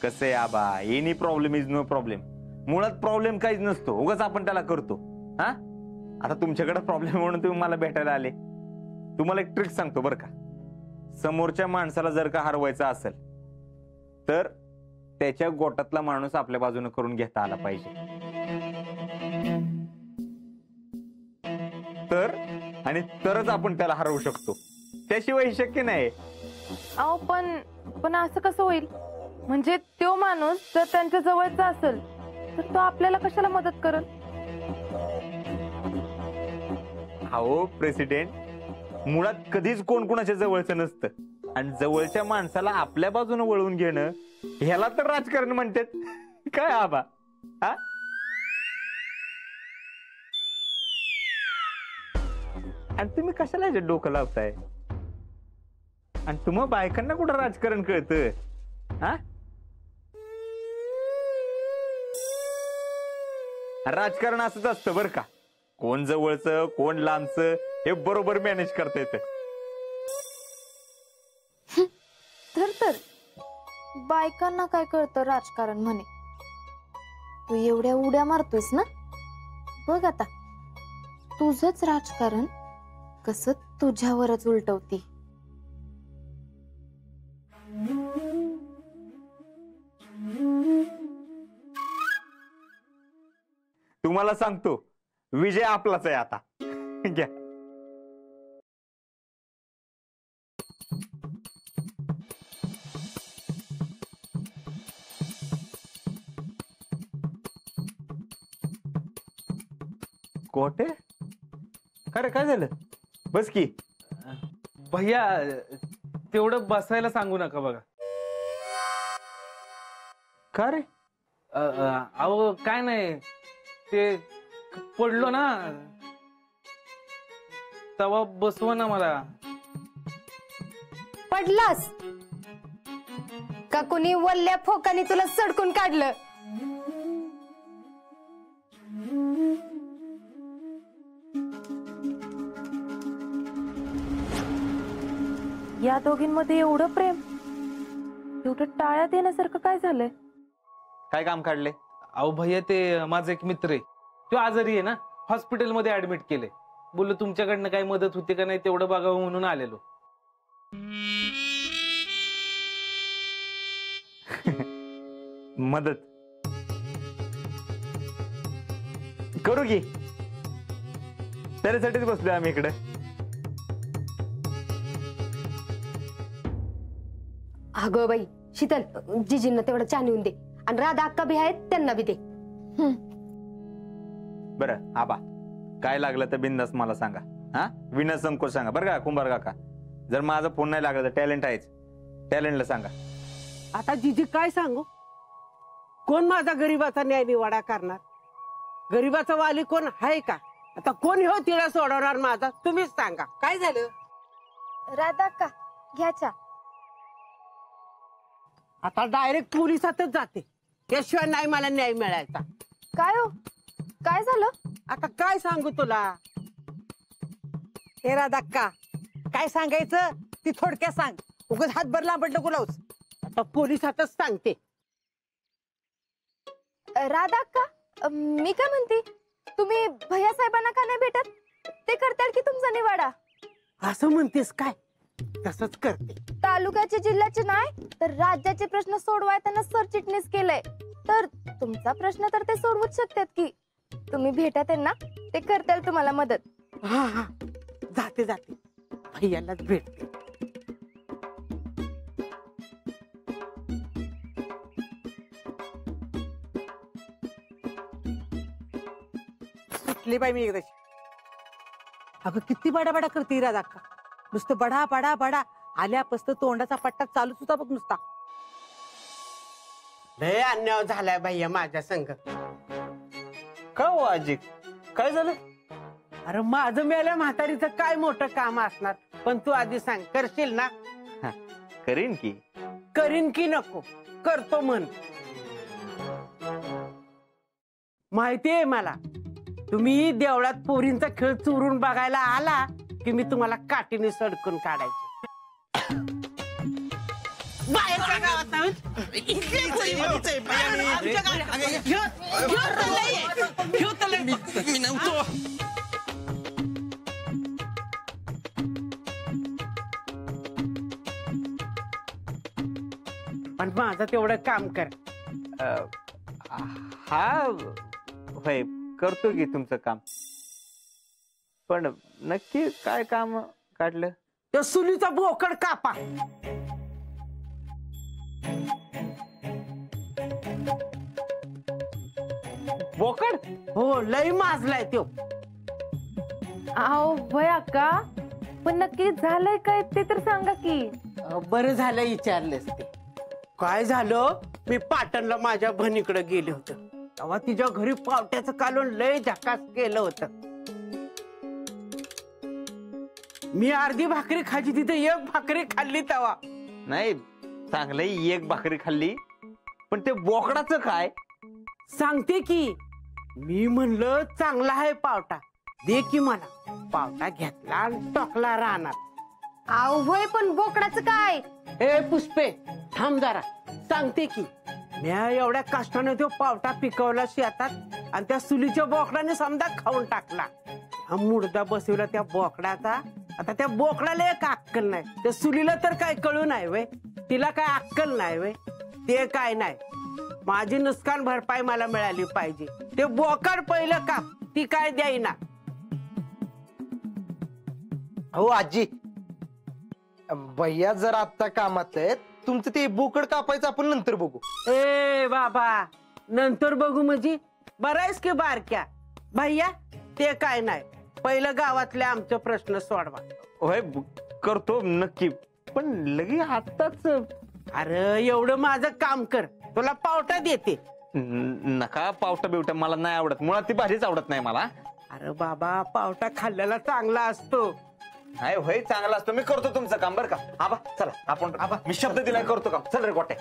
कसं आहे आबा, any problem is no problem. मुळात प्रॉब्लेम काहीच नसतो, उगाच आपण त्याला करतो. हा, आता तुमच्याकडे प्रॉब्लेम म्हणून तुम्ही मला भेटायला आले. तुम्हाला एक ट्रिक सांगतो बरं का. समोरच्या माणसाला जर का हरवायचं असेल तर त्याच्या गोटातला माणूस आपल्या बाजूने करून घेता आला पाहिजे. तर आणि तरच आपण त्याला हरवू शकतो, त्याशिवाय शक्य नाही. अहो पण असं कसं होईल? म्हणजे तो माणूस जर त्यांच्या जवळचा असेल तर तो आपल्याला कशाला मदत करल? अहो प्रेसिडेंट, मुळात कधीच कोण कोणाच्या जवळचं नसतं, आणि जवळच्या माणसाला आपल्या बाजूने वळवून घेणं ह्याला तर राजकारण म्हणतात. काय आबा? हा, आणि तुम्ही कशाला ह्याच्यात डोकं लावताय? आणि तुम्हा बायकांना कुठं राजकारण कळतं? हा, राजकारण असंच असतं बरं का. कोण जवळचं कोण लांबचं हे बरोबर मॅनेज करता येतं. तर बायकांना काय कळतं राजकारण म्हणे? तू एवढ्या उड्या मारतोयस ना, बघ आता तुझंच राजकारण कसं तुझ्यावरच उलटवती. तुम्हाला सांगतो, विजय आपलाच आहे आता. घ्या. कोटे, अरे काय झालं? बस की. भैया तेवढं बसायला सांगू नका बघा. का रे? अहो काय नाही, ते पडलो ना तवा बसव ना मला. पडलास का कोणी वल्ल्या फोकाने तुला सडकून काढलं? या दोघींमध्ये एवढं प्रेम, एवढं टाळ्या देण्यासारखं काय झालंय? काय काम काढले? अहो भैया ते माझा एक मित्र आहे, तो आजारी आहे ना, हॉस्पिटलमध्ये ऍडमिट केले. बोललो तुमच्याकडनं काही मदत होती का नाही तेवढं बघावं म्हणून आलेलो. मदत करू की, त्याच्यासाठीच बसलोय आम्ही इकडे. अगं बाई शीतल, जिजींना तेवढं चहा नेऊन दे, आणि राधा अक्का बी आहेत त्यांना बी दे. बरं आबा, काय लागलं तर बिंदास मला सांगा. हा, विना संकोच सांगा बरं का कुंभार काका. जर माझा फोन नाही लागला तर टॅलेंट आहेच, टॅलेंटला सांगा. आता जिजी काय सांगू? कोण माझा गरीबाचा न्याय निवाडा करणार? गरीबाचा वाली कोण आहे का? आता कोण हो तिला सोडवणार माझा? तुम्हीच सांगा. काय झालं? राधा का घ्या चहा. आता डायरेक्ट पोलिसातच जाते, याशिवाय नाही मला न्याय मिळायचा. काय हो, काय झालं? आता काय सांगू तुला? हे राधाक्का, काय सांगायचं ती थोडक्यात सांग, उगाच हातभर लांबड नको लावूस. आता पोलिसातच सांगते. राधा का, मी काय म्हणते, तुम्ही भैया साहेबांना का नाही भेटत? ते करताल की तुमचा निवाडा. असं म्हणतेस काय? तसंच करते. तालुक्याचे जिल्ह्याचे नाही तर राज्याचे प्रश्न सोडवाय त्यांना सरचिटणीस केलंय, तर तुमचा प्रश्न तर ते सोडवूच शकतात की. तुम्ही भेटा त्यांना, ते करताल तुम्हाला मदत. हा हा, जाते जाते, भैयालाच भेटते. सुटली बाई मी एकदाची. अगं किती बडा करते राधा अक्का, नुसतं बडा बडा बडा. आल्यापासून तोंडाचा पट्टा चालूच होता बघ नुसता. लय अन्याय झालाय भैया माझ्या संग. का हो आजी, काय झालं? अरे माझं मेल्या म्हातारीचं काय मोठं काम असणार, पण तू आधी सांग, करशील ना? करीन की. करीन की नको, करतो म्हण. माहितीये मला, तुम्ही देवळात पोरींचा खेळ चोरून बघायला आला की मी तुम्हाला काठीने सडकून काढायचे. बाहेरच्या गावात आमच्या गाड्या- ह्यो चाललंय. मी नव्हतो. पण माझं तेवढं काम कर. हा होय करतो की तुमचं काम, पण नक्की काय काम काढलं? त्या सुलीचा बोकड कापा. बोकड? हो लय माजलाय तो. आओ भय अक्का, पण नक्की झालंय काय ते तर सांगा की. बरं झालं विचारलेस ते. काय झालं, मी पाटणला माझ्या बहिणीकडे गेले होते, तेव्हा तिच्या घरी पावट्याचं कालवण लय झकास केलं होतं. मी अर्धी भाकरी खायची, तिथे एक भाकरी खाल्ली तेव्हा. नाही चांगलंय, एक भाकरी खाल्ली, पण ते बोकडाचं काय? सांगते की, मी म्हणलं चांगला आहे पावटा, दे की मला. पावटा घेतला आणि टाकला रानात. आव होय, पण बोकडाचं काय? ए पुष्पे थांब जरा, सांगते की. मी एवढ्या कष्टाने तो पावटा पिकवला शेतात, आणि त्या सुलीच्या बोकडाने समजा खाऊन टाकला. हा मुडदा बसवला त्या बोकडाचा. आता त्या बोकडाला एक अक्कल नाही, त्या सुलीला तर काय कळू नाही वे, तिला काय अक्कल नाही वे. ते काय नाही, माझी नुकसान भरपाई मला मिळाली पाहिजे. ते बोकड पहिलं काप, ती काय द्यायना. हो आजी, भैया जर आता कामात आहेत, तुमचं ते बोकड कापायचं आपण नंतर बघू. ए बाबा, नंतर बघू म्हणजे बरायस की बारक्या भैया. ते काय नाही, पहिलं गावातले आमचे प्रश्न सोडवा. होय करतो नक्की, पण लगे आताच? अरे एवढं माझं काम कर, तुला पावटा देते. नका पावटा बिवटा, मला नाही आवडत, मुळात ती भाजीच आवडत नाही मला. अरे बाबा, पावटा खाल्लेला चांगला असतो. नाही होय चांगला असतो, मी करतो तुमचं काम बरं का. आबा चला आपण, आबा मी शब्द दिलाय करतो काम. चल रे गोटे.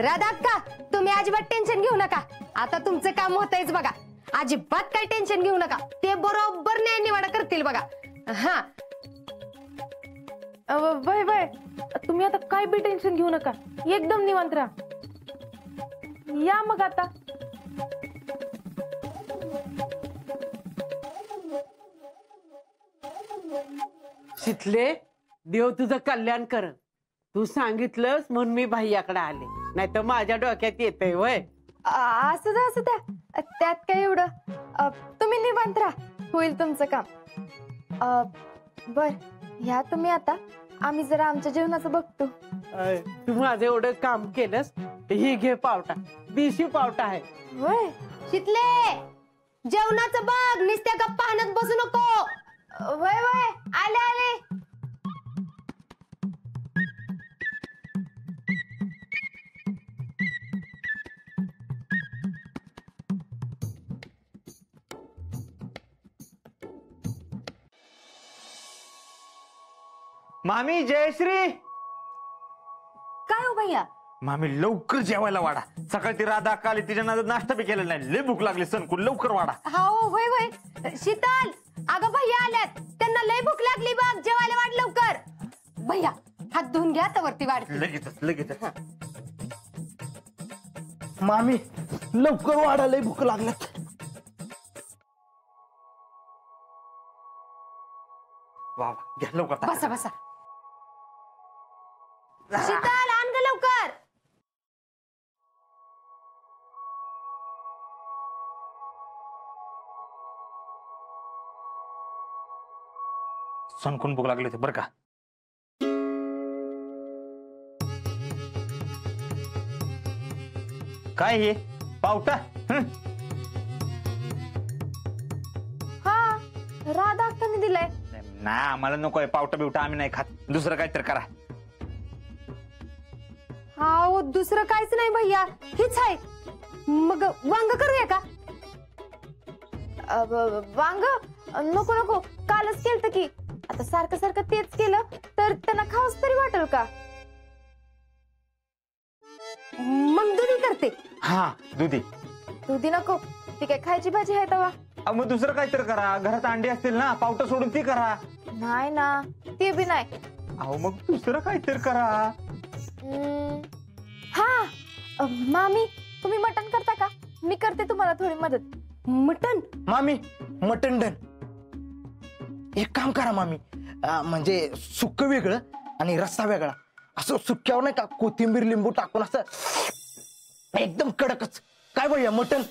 राधा अक्का, तुम्ही अजिबात टेन्शन घेऊ नका. आता तुमचं काम होतंयच बघा. अजिबात काय टेन्शन घेऊ नका, ते बरोबर न्याय निवाडा करतील बघा. हा वय वय, तुम्ही आता काय बी टेन्शन घेऊ नका, एकदम निवांत राहा. या मग आता. शितले, देव तुझं कल्याण कर. तू सांगितलंस म्हणून मी भैयाकडे आले, नाही तर माझ्या डोक्यात येतंय वय. असू द्या असू द्या, त्यात काय एवढं. तुम्ही निवांत राहा, होईल तुमचं काम. बर या तुम्ही आता, आम्ही जरा आमच्या जेवणाचं बघतो. तू माझं एवढं काम केलंस, ही घे पावटा, देशी पावटा आहे. होय शितले, जेवणाचं बघ, नुसत्या गप्पा हाणत बसू नको. वय वय, आले आले. मामी जयश्री. काय हो भैया? मामी लवकर जेवायला वाढा, सकाळी ती राधा काली तिच्या नादात नाश्ता बी केलेला नाही, लय भूक लागली सनकून, लवकर वाढा. हा होय होय. शीतल, अगं भैया आल्यात, त्यांना लय भूक लागली बघ, जेवायला वाढ लवकर. भैया हात धुवून घ्या, तर वरती वाढ. लगेचच लगेचच. मामी लवकर वाढायला भूक लागल्यात. वा वा, घ्या लवकर. बसा बसा. शीतल, आण ग लवकर. सनकून भूक लागली होती बरं का. काय हे पावटा? हा राधा अक्काने दिलाय. नाही आम्हाला नकोय पावटा बिवटा, आम्ही नाही खात, दुसरं काहीतरी करा. हा दुसरं काहीच नाही भैया, हेच आहे. मग वांग करूया का? वांग नको नको, कालच केलत की. आता सारखं सारखं तेच केलं तर त्यांना खाऊच तरी वाटेल का? मग दुधी करते. हा दुधी. दुधी नको, ती काय खायची भाजी आहे तवा. मग दुसरं काहीतरी करा, घरात अंडी असतील ना, पावटा सोडून ती करा. नाही ना, ते बी नाही. अहो मग दुसरं काहीतरी करा. हा मामी तुम्ही मटण करता का? मी करते तुम्हाला थोडी मदत. मटण? मामी मटण डन. एक काम करा मामी, म्हणजे सुक्क वेगळं आणि रस्सा वेगळा, असं सुक्यावर नाही का कोथिंबीर लिंबू टाकून असं एकदम कडकच. काय भैया मटण?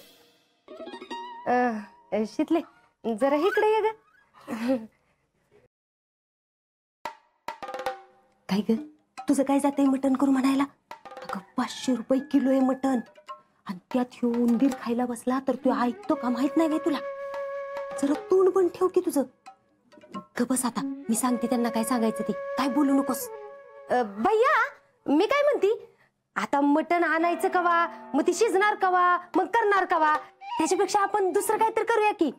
शितले जरा इकडे ये ग. काय ग तुझं काय जाते मटण करू म्हणायला? अगं 500 रुपये किलो आहे मटण, आणि त्यात ह्यो उंदीर खायला बसला तर तू ऐकतो का माहित नाही काय तुला? जरा तोंड पण ठेव की तुझं. ग बस आता, मी सांगते त्यांना काय सांगायचं ते, काय बोलू नकोस. भैया मी काय म्हणते, आता मटण आणायचं कवा, मग ती शिजणार कवा, मग करणार कवा? त्याच्यापेक्षा आपण दुसरं काहीतरी करूया की.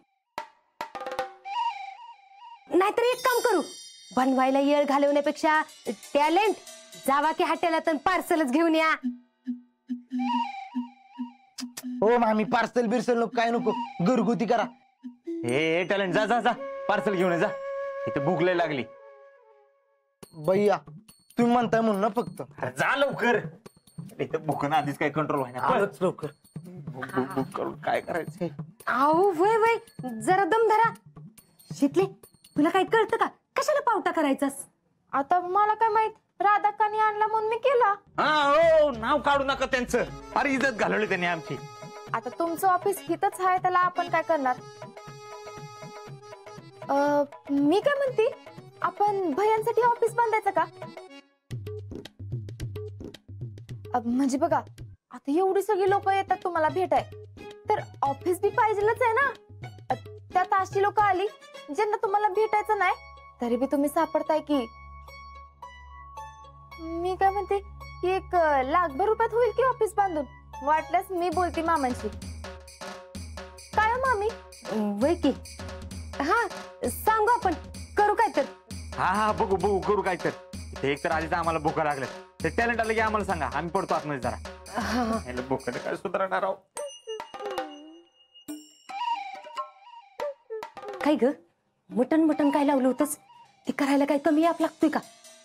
नाहीतर एक काम करू, बनवायला येळ घालवण्यापेक्षा टॅलेंट जावा की हॉटेलात पार्सलच घेऊन या. हो मामी, पार्सल बिर्सल नको, काय नको, घरगुती करा. हे टॅलेंट, जा जा जा पार्सल घेऊन ये, जा. इथे भूक लय लागली. भैया तुम्ही म्हणताय म्हणून ना फक्त. अरे जा लवकर, इथे भूकन आधीच काय कंट्रोल व्हायना. लवकर. भूक करून काय करायचं? आओ वय वय, जरा दम धरा. शितले तुला काय कळतं का, कशाला पावटा करायचास? आता मला काय माहित, राधाकानी आणला म्हणून मी केला. हा हो, नाव काढू नका त्यांचं, फार इज्जत घालवली त्यांनी आमची. आता तुमचं ऑफिस हितच आहे, त्याला आपण काय करणार? मी काय म्हणते, आपण भैयांसाठी ऑफिस बांधायचं का? म्हणजे बघा, आता एवढी सगळी लोक येतात तुम्हाला भेटाय, तर ऑफिस बी पाहिजेलच आहे ना. त्यात अशी लोक आली ज्यांना तुम्हाला भेटायचं नाही, तरी बी तुम्ही सापडताय की. मी काय म्हणते, एक लाखभर रुपयात होईल की ऑफिस बांधून? वाटल्यास मी बोलते मामांशी. काय हो मामी? वय की. हा सांगू, आपण करू काय तर. हा हा, बघू बघू, करू काय तर. इथे एक तर आधीच आम्हाला भूका लागल्या, ते टॅलेंट आलं की आम्हाला सांगा, आम्ही पडतो आतमध्ये जरा. भूकने काय सुधारणार आहो? काय ग मटन मटन काय लावलं होतंस? ते करायला काय कमी याप लागतोय का?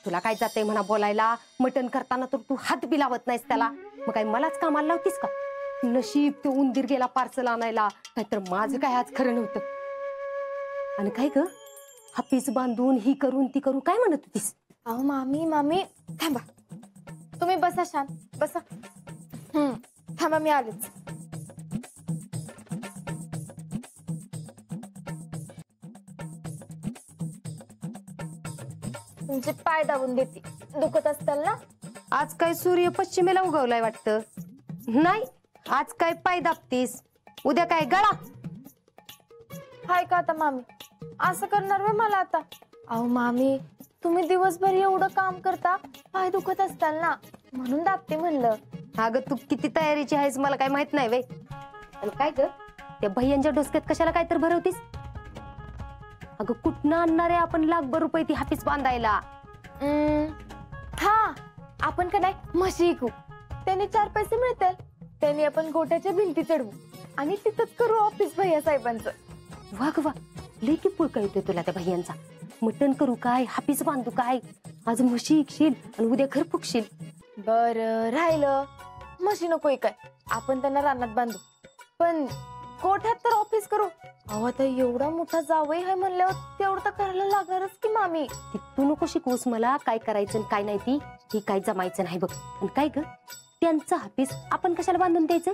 तुला काय जाते म्हणा बोलायला, मटन करताना तर तू हात बी लावत नाहीस त्याला, मग काय मलाच कामाला लावतीस का? नशीब ते उंदीर गेला पार्सल आणायला, नाहीतर माझं काय आज खरं नव्हतं. आणि काय ग हापीस बांधून ही करून ती करू काय म्हणत होतीस? अहो मामी मामी थांबा, तुम्ही बसा शांत, बसा. थांबा मी आलेच. तुमचे पाय दाबून देते, दुखत असताल ना? आज काय सूर्य पश्चिमेला उगवलाय वाटतं? नाही, आज काय पाय दाबतीस, उद्या काय गळा? हाय का आता मामी, असं करणार वे मला आता? अहो मामी, तुम्ही दिवसभर एवढं काम करता, पाय दुखत असताल ना, म्हणून दाबते म्हणलं. अगं तू किती तयारीची आहेस मला काय माहित नाही वे. आणि काय ग त्या भैयांच्या डोसक्यात कशाला काय तर भरवतीस? अगं कुठनं आणणार आहे आपण लाखभर रुपये ती हापीस बांधायला? हा, आपण का नाही म्हशी विकू, त्यांनी 4 पैसे मिळतील, त्यांनी आपण गोट्याच्या भिंती चढवू आणि तिथंच करू ऑफिस भैया साहेबांचं. वाघ वा, लई की पुळका येतोय तुला त्या भैयांचा. मटण करू काय, हापीस बांधू काय? आज म्हशी इकशील आणि उद्या घर फुकशील. बर राहिलं, म्हशी नकोय काय, आपण त्यांना रानात बांधू, पण कोठ्यात तर ऑफिस करू. अहो आता एवढा मोठा जावई आहे म्हणल्यावर तेवढं तर करायला लागणारच की मामी. ती तू नको शिकवूस मला काय करायचं आणि काय नाही, ती काय जमायचं नाही बघ. आणि काय ग त्यांचं हापीस आपण कशाला बांधून द्यायचं?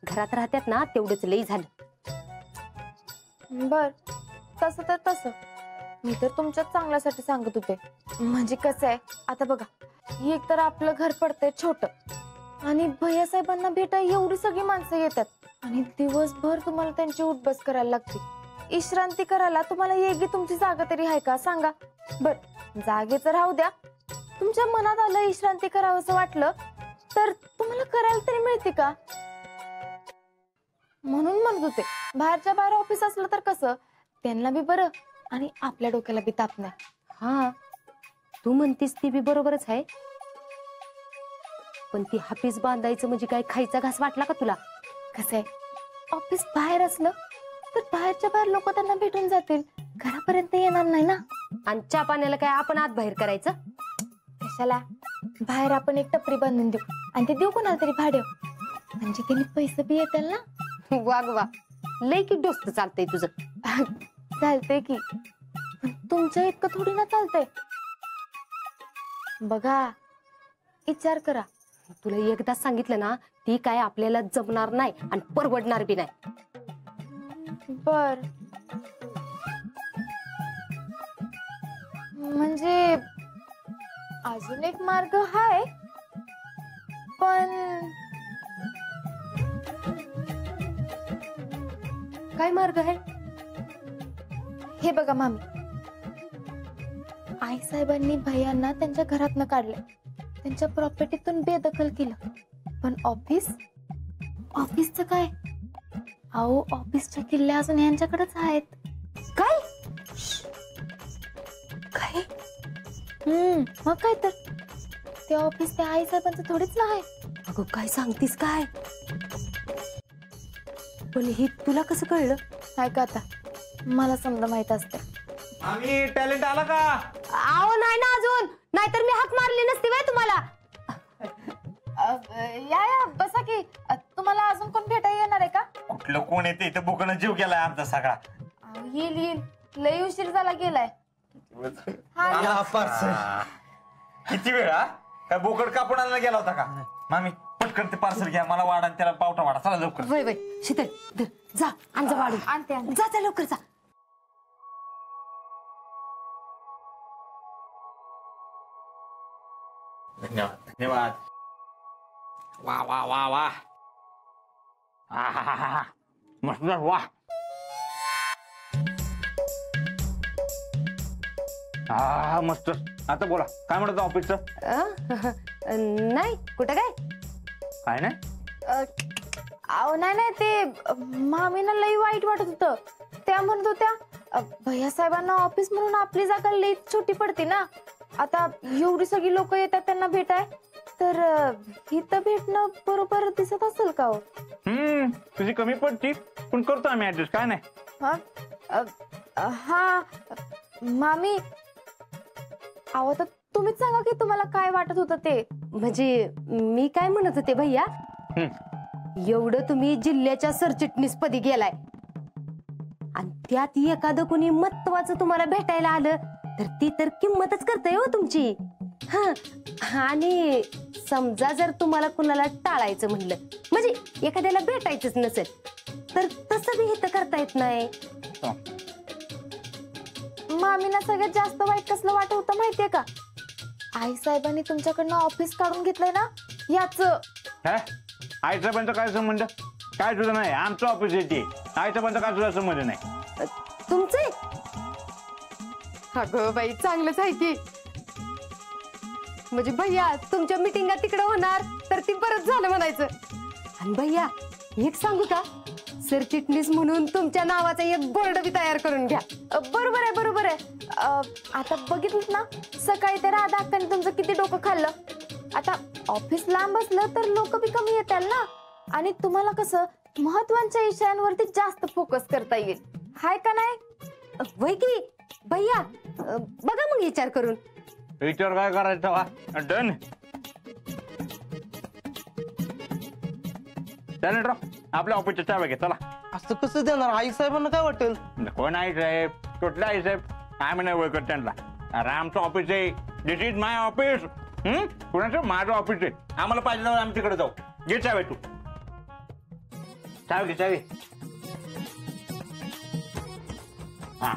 घरात राहतात ना तेवढंच लई झालं. बर तसं तर तसं, मी तर तुमच्या चांगल्यासाठी सांगत होते. म्हणजे कसं आहे आता बघा, एक तर आपलं घर पडतंय छोट, आणि भैया साहेबांना भेटायला एवढी सगळी माणसं येतात, आणि दिवसभर तुम्हाला त्यांची उठबस करायला लागते. विश्रांती करायला तुम्हाला येगी तुमची जागा तरी आहे का सांगा? बर जागेचं राहू द्या, तुमच्या मनात आलं विश्रांती करावं असं वाटलं तर तुम्हाला करायला तरी मिळते का? म्हणून म्हणत होते, बाहेरच्या बाहेर ऑफिस असलं तर कसं त्यांना बी बरं आणि आपल्या डोक्याला बी ताप नाही. हा तू म्हणतीस ती बी बरोबरच आहे, पण ती हापीस बांधायचं म्हणजे काय खायचा घास वाटला का तुला? कसं आहे, ऑफिस बाहेर असलं तर बाहेरच्या बाहेर लोक त्यांना भेटून जातील, घरापर्यंत येणार नाही ना. आणि चहा पाण्याला काय आपण आत बाहेर करायचं? कशाला, बाहेर आपण एक टपरी बांधून देऊ, आणि ते देऊ कोणाला तरी भाडे, म्हणजे त्यांनी पैसे बी येतील ना. वाग वा, लय की डोस्त चालतंय तुझं. चालतंय की, पण तुमच्या इतकं थोडी ना चालतंय. बघा, विचार करा. तुला एकदा सांगितलं ना, ती काय आपल्याला जमणार नाही आणि परवडणार बी नाही. बर, म्हणजे अजून एक मार्ग हाय, पण काय मार्ग आहे? हे बघा मामी, आई साहेबांनी भैयांना त्यांच्या घरातनं काढले, त्यांच्या प्रॉपर्टीतून बेदखल केलं. पण ऑफिसचं काय? अहो, ऑफिसच्या किल्ल्या अजून यांच्याकडेच आहेत. काय? काय? मग काय तर, ते ऑफिस त्या आई साहेबांचं थोडीच नाही. अगं काय सांगतीस काय? पण हे तुला कसं कळलं? काय का आता, मला समजा माहित असते. आम्ही टॅलेंट आला का? आओ नाही ना अजून, नाहीतर मी हाक मारली नसती बाय तुम्हाला. या बसा की. तुम्हाला अजून कोण भेटायला येणार आहे का? कुठलं कोण येते इथं बुकनं जीव गेलाय आमचा सगळा. येईल, लय उशीर झाला गेलाय. किती वेळ? काय बोकड कापून आणायला गेला होता का? मामी पटकन ते पार्सल घ्या, मला वाढा आणि त्याला पावटा वाढा. चला लवकर. वय वय शीतल, धर, जा आणजा वाढून. आणते. जा जा लवकर जा. धन्यवाद धन्यवाद. वा वा वा वा, मस्त. वा मस्त. आता बोला, काय म्हणत ऑफिसचं? नाही कुठं काय? काय नाही. अहो नाही, ते मामीना लई वाईट वाटत होतं. त्या म्हणत होत्या भैया साहेबांना ऑफिस म्हणून आपली जागा लई छोटी पडते ना. आता एवढी सगळी लोक येतात त्यांना भेटाय, तर इथं भेटणं बरोबर दिसत असेल का हो? तुझी कमी पडती, पण करतो आम्ही ऍडजस्ट. काय नाही. हा मामी, अहो तर तुम्हीच सांगा की तुम्हाला काय वाटत होतं ते. म्हणजे मी काय म्हणत होते भैया, एवढं तुम्ही जिल्ह्याच्या सरचिटणीस पदी गेलाय आणि त्यात एखादं कोणी महत्वाचं तुम्हाला भेटायला आलं तर ती तर किंमतच करताय हो तुमची. हा, आणि समजा जर तुम्हाला कुणाला टाळायचं म्हणलं, म्हणजे एखाद्याला भेटायचंच नसेल, तर तसं बी इथं करता येत नाही. मामीना सगळ्यात जास्त वाईट कसलं वाटत होतं माहितीये का? आई साहेबांनी तुमच्याकडनं ऑफिस काढून घेतलंय ना, याच. आई साहेबांचा काय संबंध? काय तुझं नाही, आमचं ऑफिस येते. आई साहेबांचा काय तुझा संबंध नाही. तुमचे? अगं बाई, चांगलंच आहे की. म्हणजे भैया तुमच्या मिटिंगा तिकडे होणार तर ती परत झालं म्हणायचं. आणि भैया एक सांगू का, सरचिटणीस म्हणून तुमच्या नावाचा एक बोर्ड बी तयार करून घ्या. बरोबर आहे, बरोबर आहे. आता बघितलं ना, सकाळी तर राधा अक्काने तुमचं किती डोकं खाल्लं. आता ऑफिस लांब असलं तर लोक बी कमी येतील ना, आणि तुम्हाला कसं महत्वाच्या विषयांवरती जास्त फोकस करता येईल. हाय का नाही? वय की भैया, बघा मग विचार करून. विचार काय करायचा? डन. टॅलेंट आपल्या ऑफिसच्या चाव्या घे. चला. असं कसं देणार? आई साहेबांना काय वाटेल? कोण आई साहेब? कुठला आई साहेब? काय म्हणा ओळखत त्यांना? अरे आमचं ऑफिस आहे. दिस इज माय ऑफिस. कुणाचं? माझं ऑफिस आहे. आम्हाला पाहिजे आम्ही तिकडे जाऊ. घे चावी तू. चावी घे, चावी. हा.